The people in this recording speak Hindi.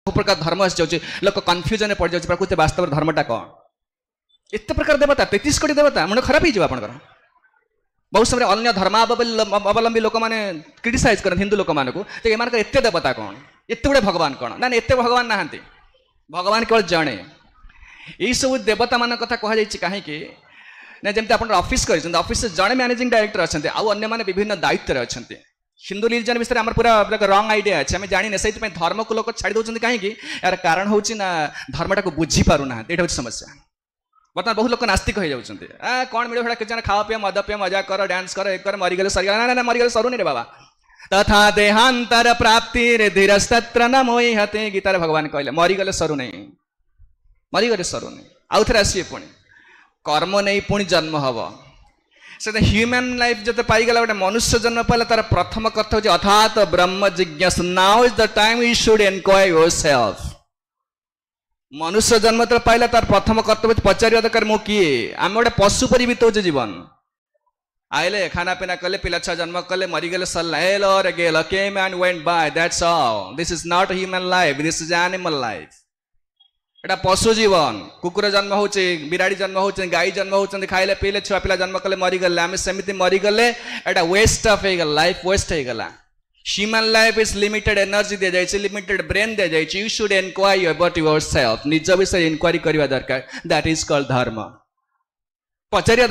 प्रकार धर्म आसी जाऊँ लोक कन्फ्यूजन पड़ जाऊँ प्रकृति वास्तव धर्मटा कौन एत प्रकार देवता 33 कोटी देवता मुंड खराब हो आपंकर बहुत समय अन्य धर्मावलंबी लोक मैंने क्रिटिसाइज करते हिंदू लोक मानक एम एत देवता कौन एत गुड़े भगवान कौन ना एत भगवान नहांती भगवान केवल जड़े यही सब देवता मान कथा कहुई कहीं ना जमी आप ऑफिस कर ऑफिस जड़े मैनेजिंग डायरेक्टर अच्छा आउ अन्य मैंने विभिन्न दायित्व अच्छा हिंदू रिलीजन विषय में पूरा रंग आइडिया अच्छे आम जाने से धर्म को लोग छाड़ी दौरान कहीं यार कारण हूँ ना धर्मटा को बुझी पारना ये हूँ समस्या बर्तमान बहुत लोग नास्तिक हो जाती कौन मिले कि खाओ पिया मद पिया मजा कर डांस कर एक मरीगले सरीगला ना मरीगले सरुनी रे बाबा तथा देहांतर प्राप्ति रे धीरस्तत्र न मोहि हते गीतार भगवान कहले मरीगले सरू नहीं मरीगले सरू नहीं आउ थे आसवे पुणी कर्म नहीं पुणी जन्म हम से ह्यूमन लाइफ जो पाईगला गोटे मनुष्य जन्म पाला तार प्रथम कर्तव्य अर्थात ब्रह्म जिज्ञासा now is the time you should enquire yourself मनुष्य जन्म तो पाइला तार प्रथम कर्तव्य पचार दरकार मु किए आम गोटे पशु परी बीतौचे जीवन आइले खाना पीना कले पिला छुआ जन्म कले मरीगले सरला हेलो रे गेल came and went by that's all this is not human life this is animal life एटा पशु जीवन कुकुर जन्म होचे बिराड़ी जन्म होचे गाई जन्म होचे खाइले पीले छुआ पिला जन्म कले मरीगले आम सेमिति मरीगले एटा वेस्ट ऑफ हो लाइफ वेस्ट हो गला human life is limited energy दे जाइए लिमिटेड ब्रेन दे जाइए you should enquire about yourself निज विषय इनक्वारी करवा दरकार दैट इज कॉल्ड धर्म पचारिया